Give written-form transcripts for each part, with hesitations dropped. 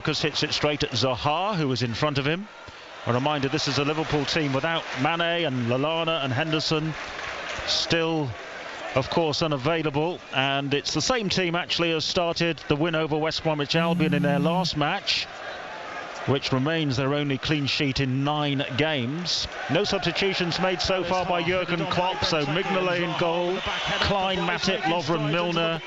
Lucas hits it straight at Zaha, who was in front of him. A reminder, this is a Liverpool team without Mane and Lallana and Henderson. Still, of course, unavailable. And it's the same team, actually, as started the win over West Bromwich Albion in their last match, which remains their only clean sheet in 9 games. No substitutions made so far by Jurgen Klopp, so Mignolet in goal, Klein, Matip, Lovren, Milner,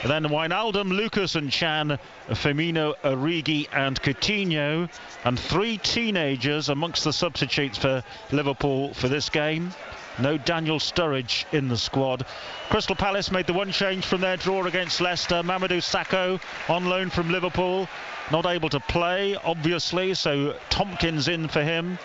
then Wijnaldum, Lucas and Chan, Firmino, Origi and Coutinho, and 3 teenagers amongst the substitutes for Liverpool for this game. No Daniel Sturridge in the squad. Crystal Palace made the one change from their draw against Leicester. Mamadou Sakho on loan from Liverpool, not able to play, obviously, so Tompkins in for him.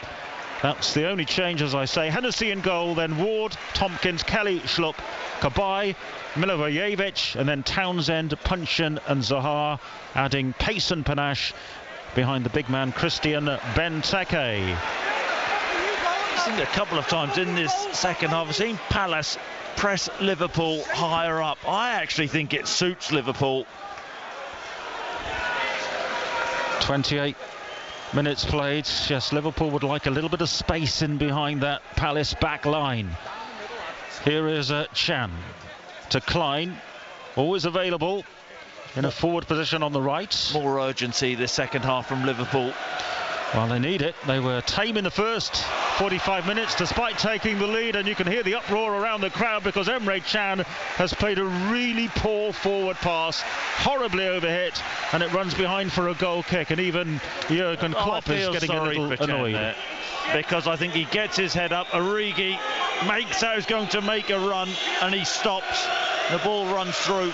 That's the only change, as I say. Hennessy in goal, then Ward, Tompkins, Kelly, Schlupp, Kabay, Milivojevic, and then Townsend, Punchin and Zaha, adding pace and panache behind the big man Christian Benteke. I think a couple of times in this second half I've seen Palace press Liverpool higher up. I actually think it suits Liverpool. 28 minutes played. Yes, Liverpool would like a little bit of space in behind that Palace back line. Here is Chan to Klein, always available in a forward position on the right. More urgency this second half from Liverpool. Well, they need it. They were tame in the first 45 minutes despite taking the lead, and you can hear the uproar around the crowd because Emre Can has played a really poor forward pass, horribly overhit, and it runs behind for a goal kick, and even Jurgen Klopp is getting a little annoyed there, because I think he gets his head up. Origi makes out he's going to make a run and he stops. The ball runs through.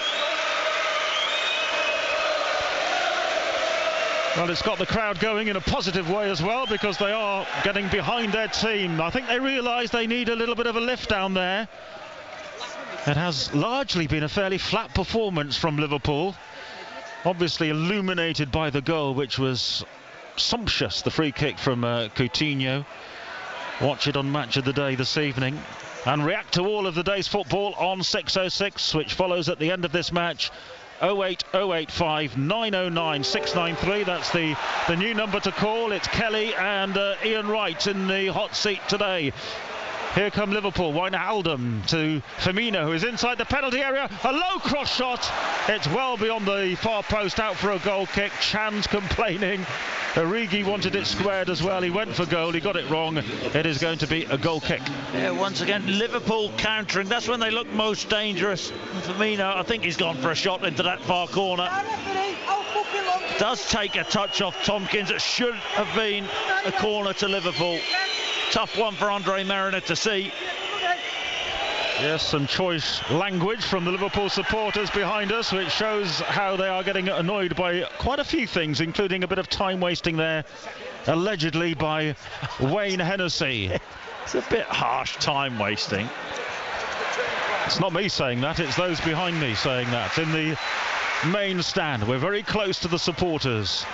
Well, it's got the crowd going in a positive way as well, because they are getting behind their team. I think they realise they need a little bit of a lift down there. It has largely been a fairly flat performance from Liverpool, obviously illuminated by the goal, which was sumptuous, the free kick from Coutinho. Watch it on Match of the Day this evening and react to all of the day's football on 606, which follows at the end of this match. 08085 909 693. That's the new number to call. It's Kelly and Ian Wright in the hot seat today. Here come Liverpool. Wijnaldum to Firmino, who is inside the penalty area. A low cross shot. It's well beyond the far post, out for a goal kick. Chan's complaining. Origi wanted it squared as well. He went for goal. He got it wrong. It is going to be a goal kick. Yeah, once again, Liverpool countering. That's when they look most dangerous. Firmino, I think he's gone for a shot into that far corner. Does take a touch off Tompkins. It should have been a corner to Liverpool. Tough one for Andre Mariner to see. Yes, some choice language from the Liverpool supporters behind us, which shows how they are getting annoyed by quite a few things, including a bit of time wasting there, allegedly by Wayne Hennessy. It's a bit harsh, time wasting. It's not me saying that, it's those behind me saying that. In the main stand, we're very close to the supporters.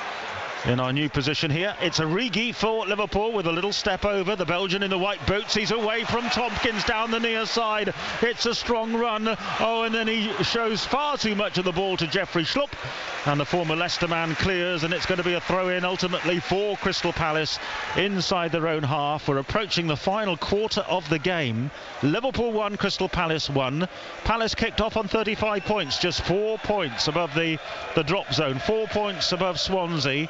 In our new position here, it's Origi for Liverpool with a little step over. The Belgian in the white boots, he's away from Tompkins down the near side. It's a strong run. Oh, and then he shows far too much of the ball to Jeffrey Schlupp. And the former Leicester man clears, and it's going to be a throw-in ultimately for Crystal Palace inside their own half. We're approaching the final quarter of the game. Liverpool 1, Crystal Palace 1. Palace kicked off on 35 points, just 4 points above the drop zone, 4 points above Swansea.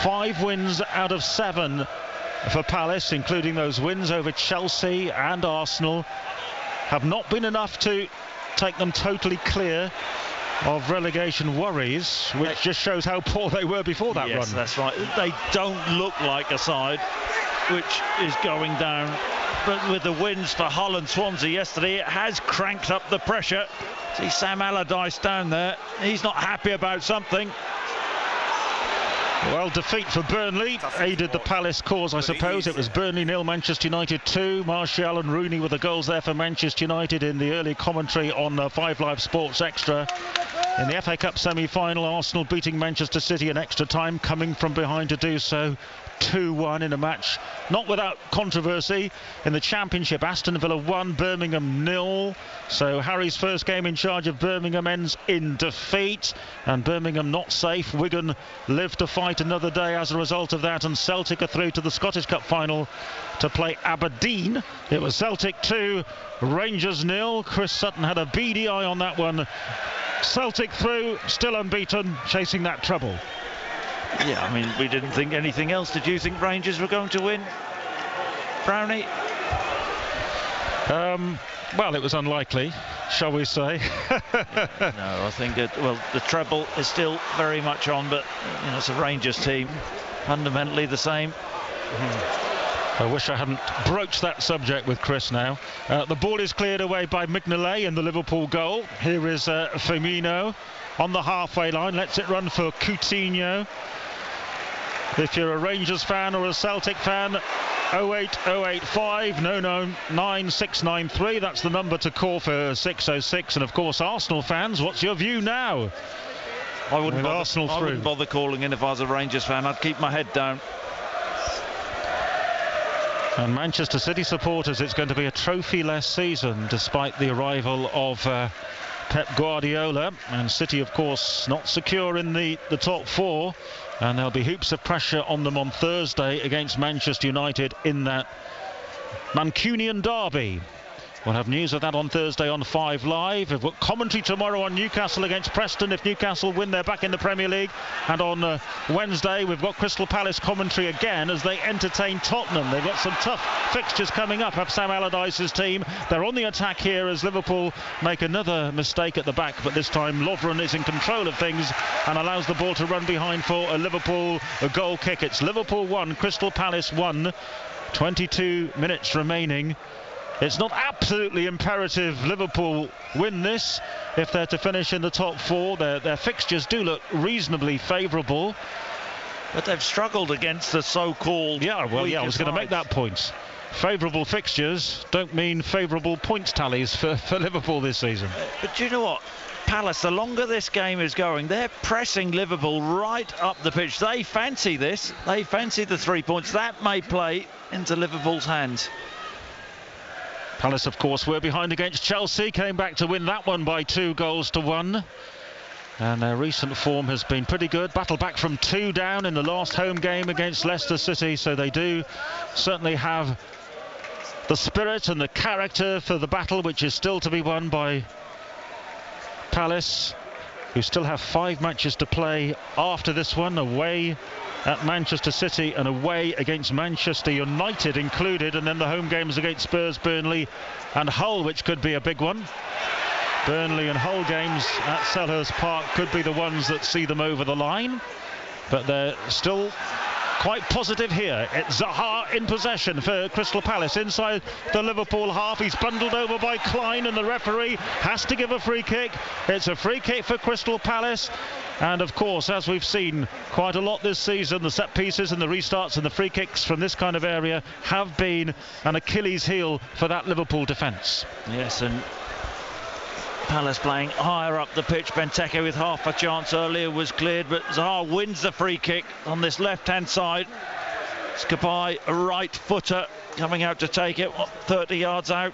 5 wins out of 7 for Palace, including those wins over Chelsea and Arsenal, have not been enough to take them totally clear of relegation worries, which just shows how poor they were before that run. Yes, that's right. They don't look like a side which is going down, but with the wins for Hull and Swansea yesterday, it has cranked up the pressure. See Sam Allardyce down there, he's not happy about something. Well, defeat for Burnley aided the Palace cause, I suppose. It was Burnley 0, Manchester United 2. Martial and Rooney were the goals there for Manchester United in the early commentary on 5 Live Sports Extra. In the FA Cup semi-final, Arsenal beating Manchester City in extra time, coming from behind to do so. 2-1 in a match not without controversy. In the Championship, Aston Villa 1, Birmingham 0. So Harry's first game in charge of Birmingham ends in defeat, and Birmingham not safe. Wigan live to fight another day as a result of that, and Celtic are through to the Scottish Cup final to play Aberdeen. It was Celtic 2, Rangers 0. Chris Sutton had a beady eye on that one. Celtic through, still unbeaten, chasing that treble. Yeah, I mean, we didn't think anything else. Did you think Rangers were going to win, Brownie? Well, it was unlikely, shall we say. No, I think the treble is still very much on, but it's a Rangers team, fundamentally the same. I wish I hadn't broached that subject with Chris now. The ball is cleared away by Mignolet in the Liverpool goal. Here is Firmino on the halfway line, lets it run for Coutinho. If you're a Rangers fan or a Celtic fan, 08085 99693, that's the number to call for 606. And of course, Arsenal fans, what's your view now? I wouldn't bother calling in if I was a Rangers fan. I'd keep my head down. And Manchester City supporters, it's going to be a trophy-less season despite the arrival of Pep Guardiola. And City, of course, not secure in the top four. And there'll be heaps of pressure on them on Thursday against Manchester United in that Mancunian derby. We'll have news of that on Thursday on 5 Live. We've got commentary tomorrow on Newcastle against Preston. If Newcastle win, they're back in the Premier League. And on Wednesday, we've got Crystal Palace commentary again as they entertain Tottenham. They've got some tough fixtures coming up, have Sam Allardyce's team. They're on the attack here as Liverpool make another mistake at the back, but this time Lovren is in control of things and allows the ball to run behind for a Liverpool goal kick. It's Liverpool 1, Crystal Palace 1. 22 minutes remaining. It's not absolutely imperative Liverpool win this if they're to finish in the top four. Their fixtures do look reasonably favourable. But they've struggled against the so-called... I was going to make that point. Favourable fixtures don't mean favourable points tallies for Liverpool this season. But do you know what? Palace, the longer this game is going, they're pressing Liverpool right up the pitch. They fancy this. They fancy the 3 points. That may play into Liverpool's hands. Palace, of course, were behind against Chelsea, came back to win that one by 2-1. And their recent form has been pretty good. Battle back from 2 down in the last home game against Leicester City, so they do certainly have the spirit and the character for the battle, which is still to be won by Palace, who still have 5 matches to play after this one, away at Manchester City and away against Manchester United included, and then the home games against Spurs, Burnley and Hull, which could be a big one. Burnley and Hull games at Selhurst Park could be the ones that see them over the line, but they're still quite positive here. It's Zaha in possession for Crystal Palace inside the Liverpool half. He's bundled over by Klein and the referee has to give a free kick. It's a free kick for Crystal Palace. And of course, as we've seen quite a lot this season, the set pieces and the restarts and the free kicks from this kind of area have been an Achilles heel for that Liverpool defence. Yes, and Palace playing higher up the pitch. Benteke with half a chance earlier was cleared, but Zaha wins the free kick on this left-hand side. Skabai, a right footer, coming out to take it, 30 yards out,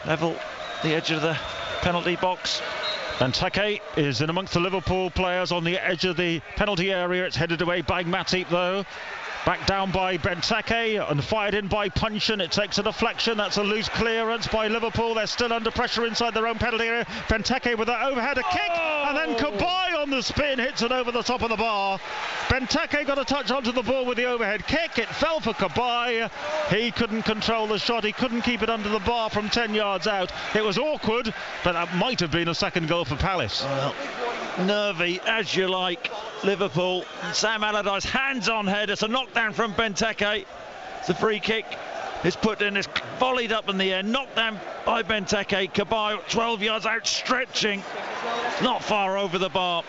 level the edge of the penalty box. Benteke is in amongst the Liverpool players on the edge of the penalty area. It's headed away by Matip though. Back down by Benteke and fired in by Punchin. It takes a deflection. That's a loose clearance by Liverpool. They're still under pressure inside their own penalty area. Benteke with that overhead, a kick, and then Cabaye on the spin hits it over the top of the bar. Benteke got a touch onto the ball with the overhead kick. It fell for Cabaye. He couldn't control the shot. He couldn't keep it under the bar from 10 yards out. It was awkward, but that might have been a second goal for Palace. Well, nervy as you like, Liverpool. Sam Allardyce, hands on head. It's a knockdown from Benteke. The free kick is put in, it's volleyed up in the air, knocked down by Benteke. Cabaye 12 yards out, stretching, not far over the bar.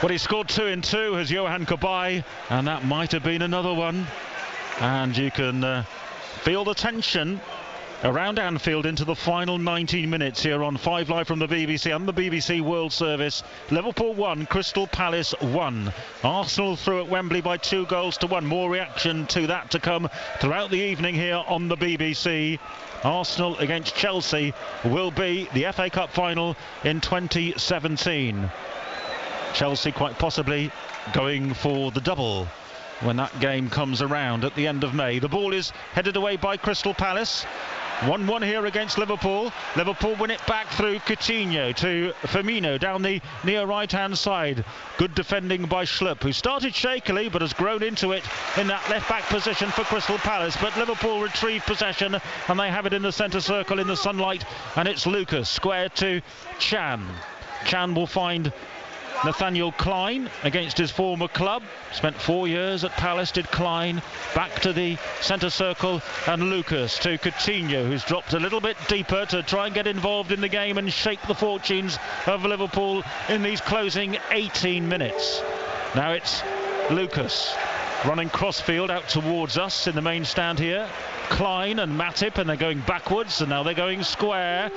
Well, he scored 2 in 2 as Johan Cabaye, and that might have been another one. And you can feel the tension around Anfield into the final 19 minutes here on 5 Live from the BBC and the BBC World Service. Liverpool 1, Crystal Palace 1. Arsenal through at Wembley by 2-1. More reaction to that to come throughout the evening here on the BBC. Arsenal against Chelsea will be the FA Cup final in 2017. Chelsea quite possibly going for the double when that game comes around at the end of May. The ball is headed away by Crystal Palace. 1-1 here against Liverpool. Liverpool win it back through Coutinho to Firmino down the near right-hand side. Good defending by Schlupp, who started shakily but has grown into it in that left-back position for Crystal Palace. But Liverpool retrieve possession and they have it in the centre circle in the sunlight, and it's Lucas square to Chan. Chan will find Nathaniel Klein against his former club. Spent 4 years at Palace, did Klein. Back to the centre circle and Lucas to Coutinho, who's dropped a little bit deeper to try and get involved in the game and shape the fortunes of Liverpool in these closing 18 minutes. Now it's Lucas running crossfield out towards us in the main stand here. Klein and Matip, and they're going backwards, and now they're going square.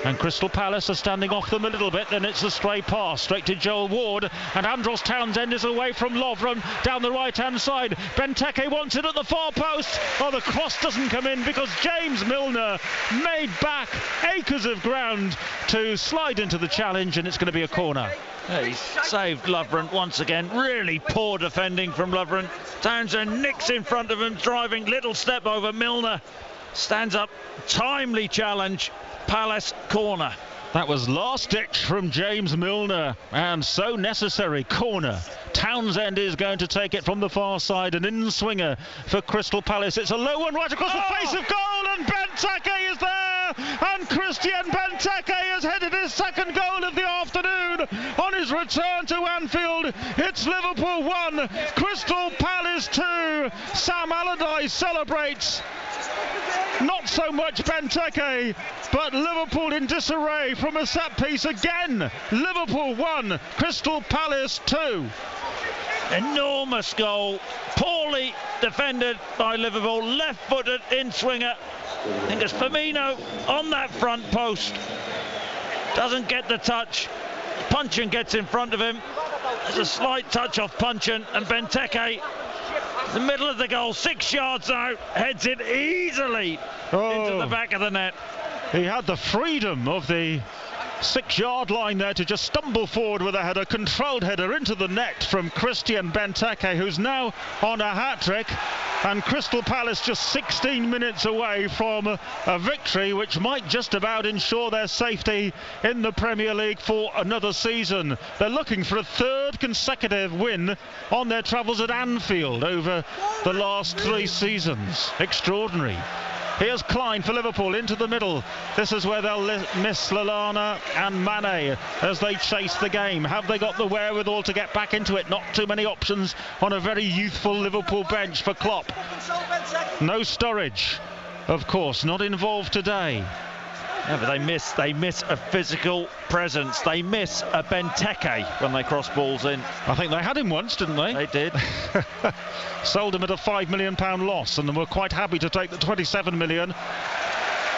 And Crystal Palace are standing off them a little bit, and it's a stray pass straight to Joel Ward, and Andros Townsend is away from Lovren down the right-hand side. Benteke wants it at the far post. Oh, the cross doesn't come in because James Milner made back acres of ground to slide into the challenge, and it's going to be a corner. Yeah, he's saved Lovren once again. Really poor defending from Lovren. Townsend nicks in front of him, driving little step over Milner. Stands up, timely challenge. Palace corner. That was last ditch from James Milner, and so necessary. Corner. Townsend is going to take it from the far side, an in-swinger for Crystal Palace. It's a low one right across the face of goal, and Benteke is there, and Christian Benteke has headed his second goal of the afternoon on his return to Anfield. It's Liverpool 1, Crystal Palace 2. Sam Allardyce celebrates. Not so much Benteke, but Liverpool in disarray from a set piece again. Liverpool 1, Crystal Palace 2. Enormous goal, poorly defended by Liverpool, left-footed in-swinger. I think it's Firmino on that front post. Doesn't get the touch. Punchin gets in front of him. There's a slight touch off Punchin, and Benteke, the middle of the goal, 6 yards out, heads it easily into the back of the net. He had the freedom of the 6-yard line there to just stumble forward with a header, controlled header into the net from Christian Benteke, who's now on a hat-trick. And Crystal Palace just 16 minutes away from a victory which might just about ensure their safety in the Premier League for another season. They're looking for a third consecutive win on their travels at Anfield over the last 3 seasons. Extraordinary. Here's Klein for Liverpool into the middle. This is where they'll miss Lallana and Mane as they chase the game. Have they got the wherewithal to get back into it? Not too many options on a very youthful Liverpool bench for Klopp. No Sturridge, of course, not involved today. Yeah, but they miss a physical presence. They miss a Benteke when they cross balls in. I think they had him once, didn't they? They did. Sold him at a £5 million loss, and they were quite happy to take the 27 million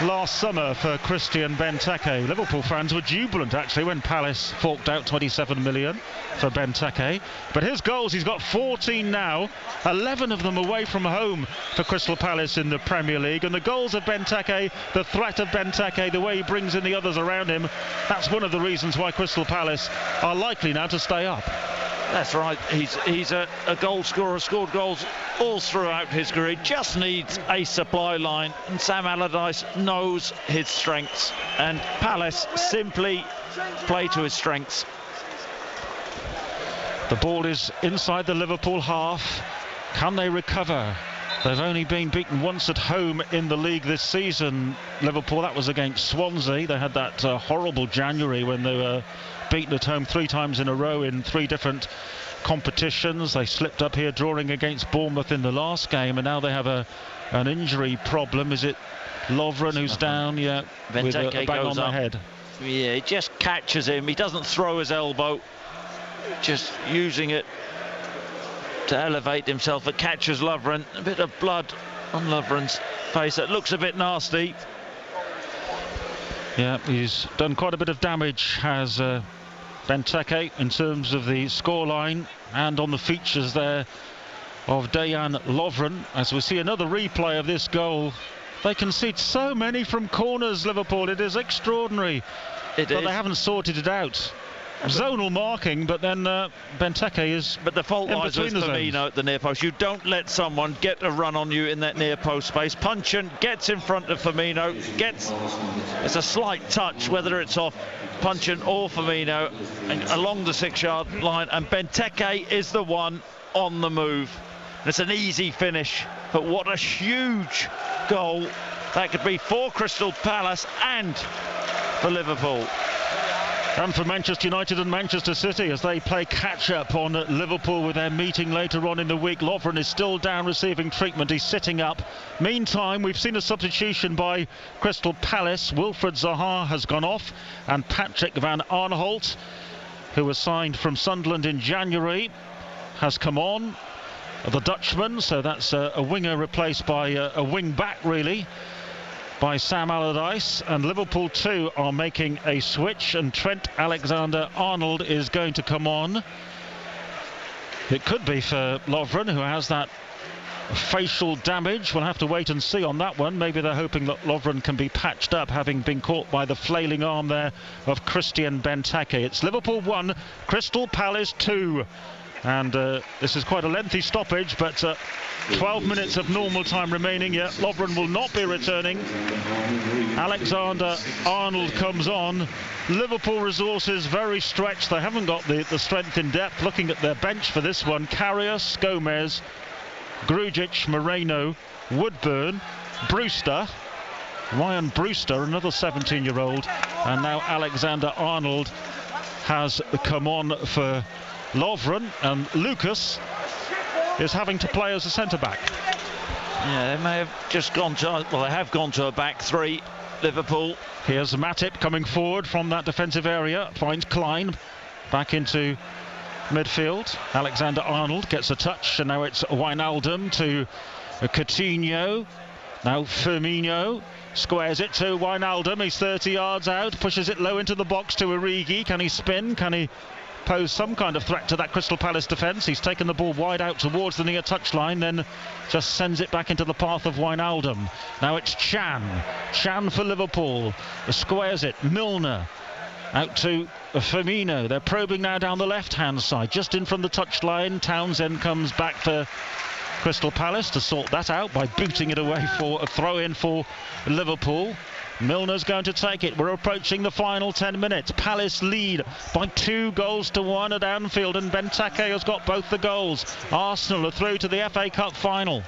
last summer for Christian Benteke. Liverpool fans were jubilant actually when Palace forked out 27 million for Benteke. But his goals, he's got 14 now, 11 of them away from home for Crystal Palace in the Premier League. And the goals of Benteke, the threat of Benteke, the way he brings in the others around him, that's one of the reasons why Crystal Palace are likely now to stay up. That's right. He's a goal scorer, scored goals all throughout his career. Just needs a supply line, and Sam Allardyce knows his strengths, and Palace simply play to his strengths. The ball is inside the Liverpool half. Can they recover? They've only been beaten once at home in the league this season, Liverpool. That was against Swansea. They had that horrible January when they were beaten at home 3 times in a row in 3 different competitions. They slipped up here drawing against Bournemouth in the last game, and now they have an injury problem. Is it Lovren who's down? Yeah, with a bang on the head. Yeah, he just catches him. He doesn't throw his elbow, just using it to elevate himself. It catches Lovren. A bit of blood on Lovren's face. It looks a bit nasty. Yeah, he's done quite a bit of damage, has Benteke, in terms of the scoreline and on the features there of Dejan Lovren. As we see another replay of this goal, they concede so many from corners, Liverpool. It is extraordinary that they haven't sorted it out. Zonal marking, but then Benteke is. But the fault lies with Firmino at the near post. You don't let someone get a run on you in that near post space. Puncheon gets in front of Firmino, it's a slight touch, whether it's off Puncheon or Firmino, and along the 6-yard line, and Benteke is the one on the move. And it's an easy finish, but what a huge goal that could be for Crystal Palace and for Liverpool. And for Manchester United and Manchester City as they play catch-up on Liverpool with their meeting later on in the week. Lovren is still down receiving treatment. He's sitting up. Meantime, we've seen a substitution by Crystal Palace. Wilfried Zaha has gone off, and Patrick van Aanholt, who was signed from Sunderland in January, has come on. The Dutchman, so that's a winger replaced by a wing-back, really, by Sam Allardyce. And Liverpool too are making a switch, and Trent Alexander-Arnold is going to come on. It could be for Lovren, who has that facial damage. We'll have to wait and see on that one. Maybe they're hoping that Lovren can be patched up, having been caught by the flailing arm there of Christian Benteke. It's Liverpool 1, Crystal Palace 2. And this is quite a lengthy stoppage, but 12 minutes of normal time remaining. Yeah, Lovren will not be returning. Alexander-Arnold comes on. Liverpool resources very stretched. They haven't got the strength in depth. Looking at their bench for this one: Karius, Gomez, Grujic, Moreno, Woodburn, Brewster, Ryan Brewster, another 17-year-old, and now Alexander-Arnold has come on for Lovren, and Lucas is having to play as a centre-back. Yeah, they may have just gone to, well, they have gone to a back three, Liverpool. Here's Matip coming forward from that defensive area, finds Klein back into midfield. Alexander-Arnold gets a touch, and now it's Wijnaldum to Coutinho. Now Firmino squares it to Wijnaldum. He's 30 yards out, pushes it low into the box to Origi. Can he spin? Can he pose some kind of threat to that Crystal Palace defence? He's taken the ball wide out towards the near touchline, then just sends it back into the path of Wijnaldum. Now it's Chan for Liverpool, squares it. Milner out to Firmino. They're probing now down the left hand side, just in from the touchline. Townsend comes back for Crystal Palace to sort that out by booting it away for a throw in for Liverpool. Milner's going to take it. We're approaching the final 10 minutes. Palace lead by 2-1 at Anfield, and Benteke has got both the goals. Arsenal are through to the FA Cup final.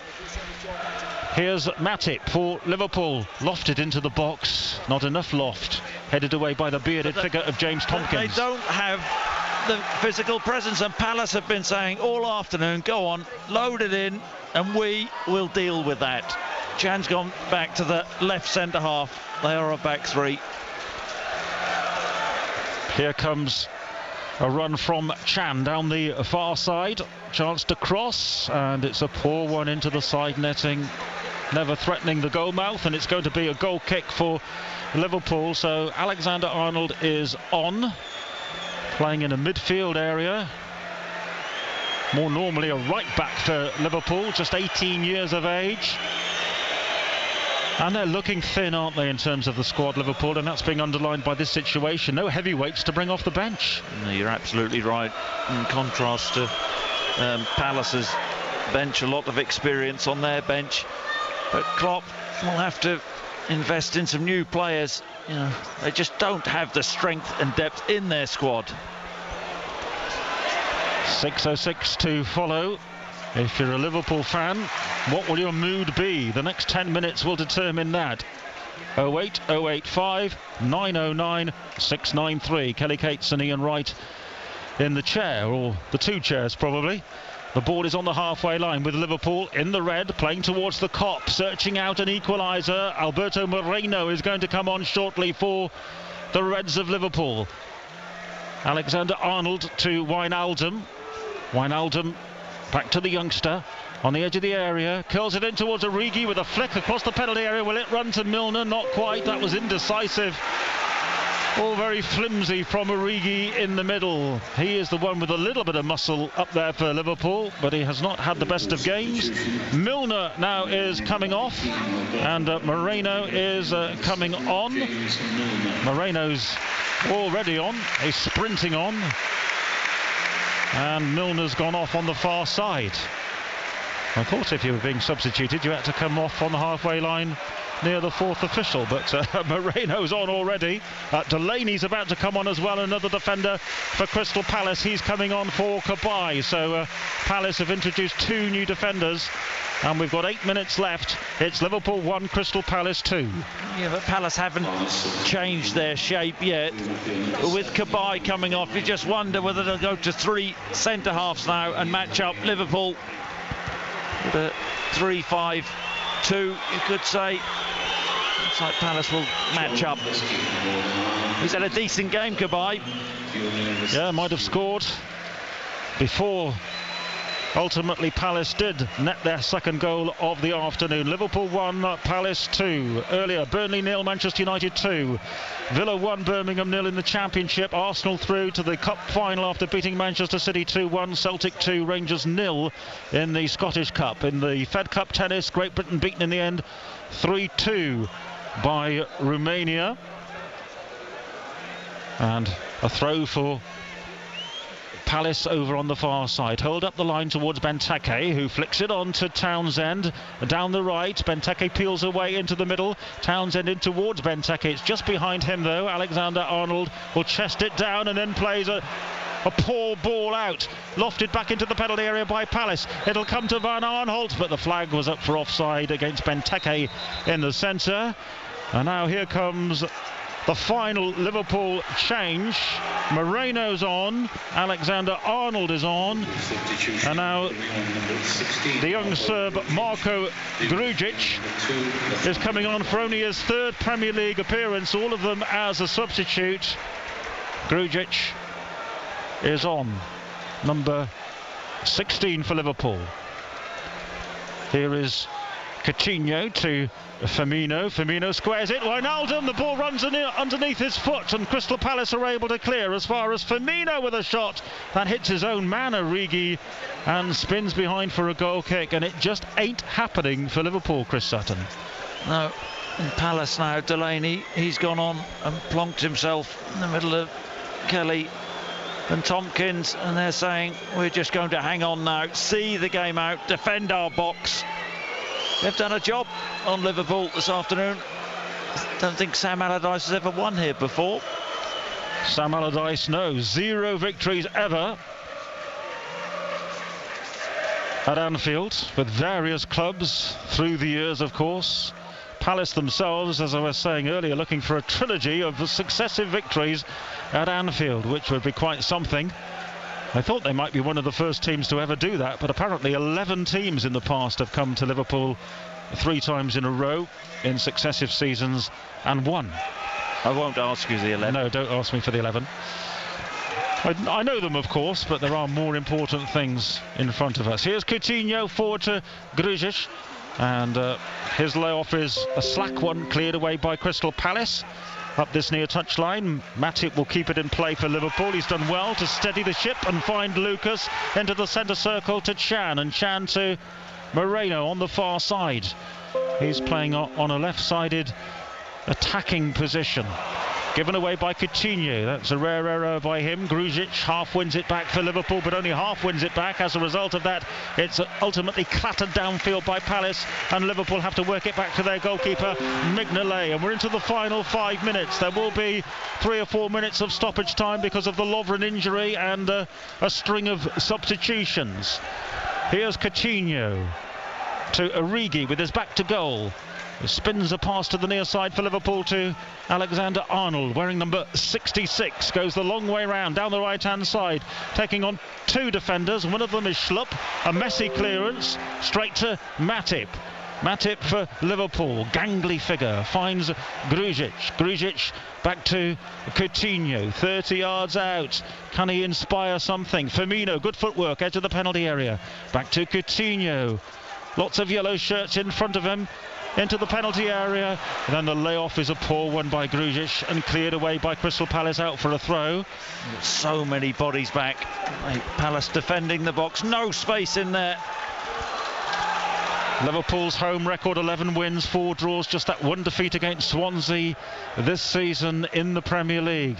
Here's Matip for Liverpool, lofted into the box. Not enough loft. Headed away by the bearded figure of James Tompkins. They don't have the physical presence, and Palace have been saying all afternoon, go on, load it in, and we will deal with that. Chan's gone back to the left centre half. They are a back three. Here comes a run from Chan down the far side. Chance to cross, and it's a poor one into the side netting. Never threatening the goal mouth, and it's going to be a goal kick for Liverpool. So Alexander-Arnold is on, playing in a midfield area. More normally a right back for Liverpool, just 18 years of age. And they're looking thin, aren't they, in terms of the squad, Liverpool, and that's being underlined by this situation. No heavyweights to bring off the bench. No, you're absolutely right. In contrast to Palace's bench, a lot of experience on their bench. But Klopp will have to invest in some new players. You know, they just don't have the strength and depth in their squad. 6:06 to follow. If you're a Liverpool fan, what will your mood be? The next 10 minutes will determine that. 08 085 909 693. Kelly Cates and Ian Wright in the chair, or the two chairs probably. The ball is on the halfway line with Liverpool in the red, playing towards the Kop, searching out an equaliser. Alberto Moreno is going to come on shortly for the Reds of Liverpool. Alexander-Arnold to Wijnaldum. Wijnaldum back to the youngster on the edge of the area, curls it in towards Origi with a flick across the penalty area. Will it run to Milner? Not quite. That was indecisive All very flimsy from Origi in the middle. He is the one with a little bit of muscle up there for Liverpool, but he has not had the best of games. Milner now is coming off, and Moreno is coming on. Moreno's already on. He's sprinting on. And Milner's gone off on the far side. I thought if you were being substituted, you had to come off on the halfway line near the fourth official, but Moreno's on already. Delaney's about to come on as well, another defender for Crystal Palace. He's coming on for Cabaye. So Palace have introduced 2 new defenders, and we've got 8 minutes left. It's Liverpool 1, Crystal Palace 2. Yeah, but Palace haven't changed their shape yet. But with Cabaye coming off, you just wonder whether they'll go to 3 centre-halves now and match up Liverpool with a 3-5-2, you could say. Looks like Palace will match up. He's had a decent game, Cabaye. Yeah, might have scored before ultimately Palace did net their second goal of the afternoon. Liverpool 1, Palace 2. Earlier, Burnley 0, Manchester United 2. Villa 1, Birmingham 0 in the Championship. Arsenal through to the Cup final after beating Manchester City 2-1. Celtic 2, Rangers 0 in the Scottish Cup. In the Fed Cup tennis, Great Britain beaten in the end 3-2 by Romania. And a throw for Palace over on the far side. Hold up the line towards Benteke, who flicks it on to Townsend down the right. Benteke peels away into the middle. Townsend in towards Benteke. It's just behind him though. Alexander-Arnold will chest it down and then plays a poor ball out, lofted back into the penalty area by Palace. It'll come to Van Aanholt, but the flag was up for offside against Benteke in the centre. And now here comes the final Liverpool change. Moreno's on, Alexander-Arnold is on, and now the young Serb Marko Grujic is coming on for only his 3rd Premier League appearance, all of them as a substitute. Grujic is on, number 16 for Liverpool. Here is Coutinho to Firmino. Firmino squares it. Wijnaldum, the ball runs underneath his foot, and Crystal Palace are able to clear as far as Firmino with a shot that hits his own man, Origi, and spins behind for a goal kick, and it just ain't happening for Liverpool, Chris Sutton. No, in Palace now, Delaney, he's gone on and plonked himself in the middle of Kelly and Tompkins, and they're saying we're just going to hang on now, see the game out, defend our box. They've done a job on Liverpool this afternoon. Don't think Sam Allardyce has ever won here before. Sam Allardyce, no. 0 victories ever at Anfield with various clubs through the years, of course. Palace themselves, as I was saying earlier, looking for a trilogy of successive victories at Anfield, which would be quite something. I thought they might be one of the first teams to ever do that, but apparently 11 teams in the past have come to Liverpool 3 times in a row in successive seasons and won. I won't ask you the 11. No, don't ask me for the 11. I know them, of course, but there are more important things in front of us. Here's Coutinho forward to Grujic, and his layoff is a slack one, cleared away by Crystal Palace. Up this near touchline, Matip will keep it in play for Liverpool. He's done well to steady the ship and find Lucas into the centre circle to Chan, and Chan to Moreno on the far side. He's playing on a left-sided attacking position. Given away by Coutinho. That's a rare error by him. Grujic half wins it back for Liverpool, but only half wins it back. As a result of that, it's ultimately clattered downfield by Palace, and Liverpool have to work it back to their goalkeeper, Mignolet. And we're into the final 5 minutes. There will be 3 or 4 minutes of stoppage time because of the Lovren injury and a string of substitutions. Here's Coutinho to Origi with his back to goal. He spins a pass to the near side for Liverpool to Alexander-Arnold, wearing number 66. Goes the long way round down the right-hand side, taking on 2 defenders. One of them is Schlupp. A messy clearance straight to Matip. Matip for Liverpool, gangly figure, finds Grujic. Grujic back to Coutinho, 30 yards out. Can he inspire something? Firmino, good footwork, edge of the penalty area. Back to Coutinho. Lots of yellow shirts in front of him. into the penalty area, and then the layoff is a poor one by Grujic and cleared away by Crystal Palace out for a throw. So many bodies back. Palace defending the box, no space in there. Liverpool's home record, 11 wins, 4 draws, just that one defeat against Swansea this season in the Premier League.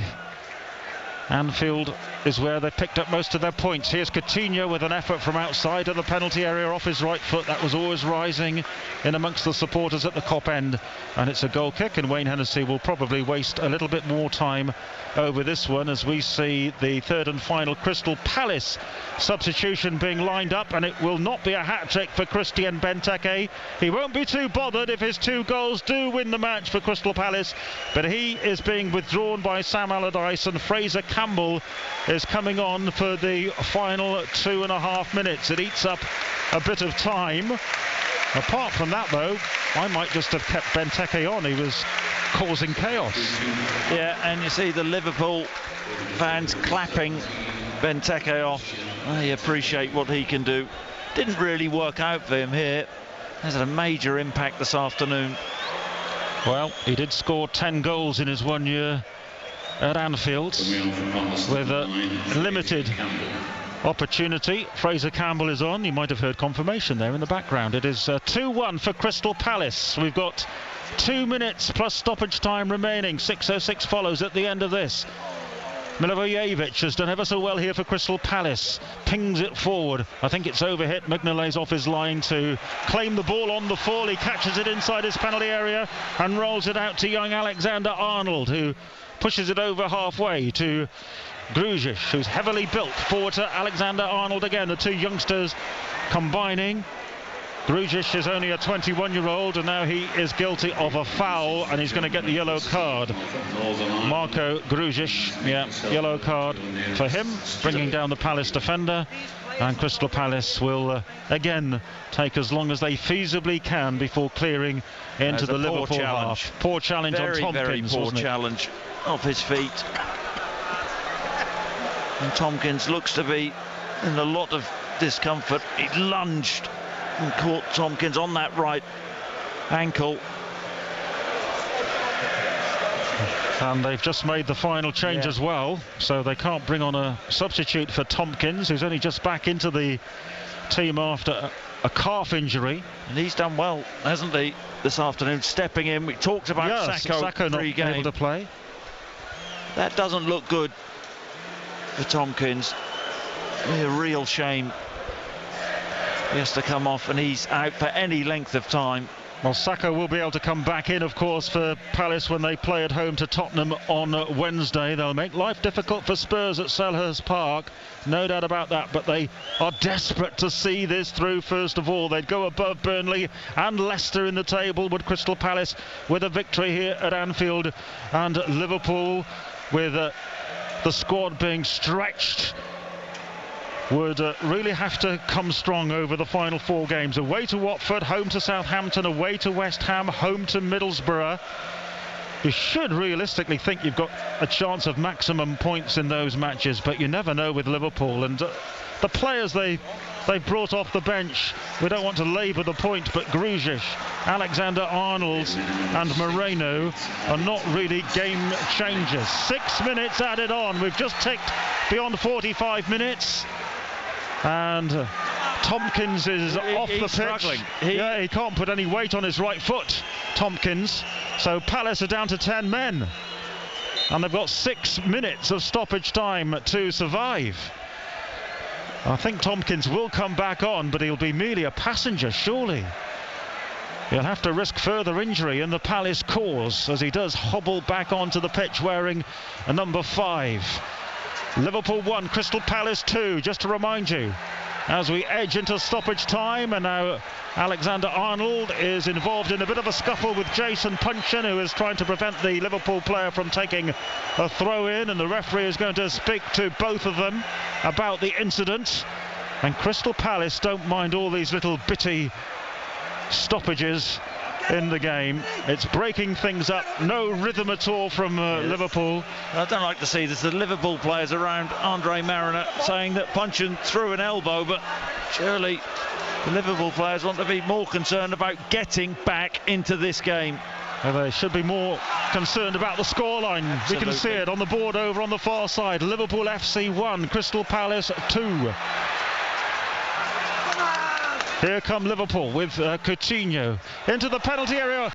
Anfield is where they picked up most of their points. Here's Coutinho with an effort from outside of the penalty area off his right foot. That was always rising in amongst the supporters at the Kop end, and it's a goal kick, and Wayne Hennessy will probably waste a little bit more time over this one as we see the third and final Crystal Palace substitution being lined up, and it will not be a hat-trick for Christian Benteke. He won't be too bothered if his 2 goals do win the match for Crystal Palace, but he is being withdrawn by Sam Allardyce, and Fraser Campbell is coming on for the final 2.5 minutes. It eats up a bit of time. Apart from that, though, I might just have kept Benteke on. He was causing chaos. Yeah, and you see the Liverpool fans clapping Benteke off. They appreciate what he can do. Didn't really work out for him here. Has had a major impact this afternoon. Well, he did score 10 goals in his 1 year at Anfield with a limited opportunity. Fraser Campbell is on. You might have heard confirmation there in the background. It is 2-1 for Crystal Palace. We've got 2 minutes plus stoppage time remaining. 6:06 follows at the end of this. Milivojevic has done ever so well here for Crystal Palace. Pings it forward. I think it's overhit. Mignolet's off his line to claim the ball on the fall. He catches it inside his penalty area and rolls it out to young Alexander-Arnold, who pushes it over halfway to Grujic, who's heavily built. Forward to Alexander-Arnold again. The 2 youngsters combining. Grujic is only a 21-year-old, and now he is guilty of a foul, and he's going to get the yellow card. Marko Grujic, yellow card for him, bringing down the Palace defender. And Crystal Palace will again take as long as they feasibly can before clearing into the Liverpool half. Poor challenge on Tompkins. Very poor challenge off his feet. And Tompkins looks to be in a lot of discomfort. He lunged and caught Tompkins on that right ankle. And they've just made the final change as well, so they can't bring on a substitute for Tompkins, who's only just back into the team after a calf injury. And he's done well, hasn't he, this afternoon, stepping in. We talked about Sacco not able to play. That doesn't look good for Tompkins. A real shame. He has to come off, and he's out for any length of time. Well, Sacco will be able to come back in, of course, for Palace when they play at home to Tottenham on Wednesday. They'll make life difficult for Spurs at Selhurst Park, no doubt about that, but they are desperate to see this through first of all. They'd go above Burnley and Leicester in the table, would Crystal Palace, with a victory here at Anfield, and Liverpool, with the squad being stretched, would really have to come strong over the final 4 games. Away to Watford, home to Southampton, away to West Ham, home to Middlesbrough. You should realistically think you've got a chance of maximum points in those matches, but you never know with Liverpool. And the players they've brought off the bench, we don't want to labour the point, but Grujic, Alexander-Arnold and Moreno are not really game changers. 6 minutes added on. We've just ticked beyond 45 minutes. And Tompkins is off the pitch. Struggling. He can't put any weight on his right foot, Tompkins. So Palace are down to 10 men. And they've got 6 minutes of stoppage time to survive. I think Tompkins will come back on, but he'll be merely a passenger, surely. He'll have to risk further injury in the Palace cause as he does hobble back onto the pitch wearing a number 5. Liverpool 1, Crystal Palace 2, just to remind you, as we edge into stoppage time. And now Alexander-Arnold is involved in a bit of a scuffle with Jason Punchin, who is trying to prevent the Liverpool player from taking a throw-in, and the referee is going to speak to both of them about the incident. And Crystal Palace don't mind all these little bitty stoppages in the game. It's breaking things up. No rhythm at all from Liverpool. I don't like to see this. The Liverpool players around Andre Mariner saying that Punchin threw an elbow, but surely The Liverpool players want to be more concerned about getting back into this game. And they should be more concerned about the scoreline. Absolutely. We can see it on the board over on the far side. Liverpool FC 1, Crystal Palace 2. Here come Liverpool with Coutinho into the penalty area.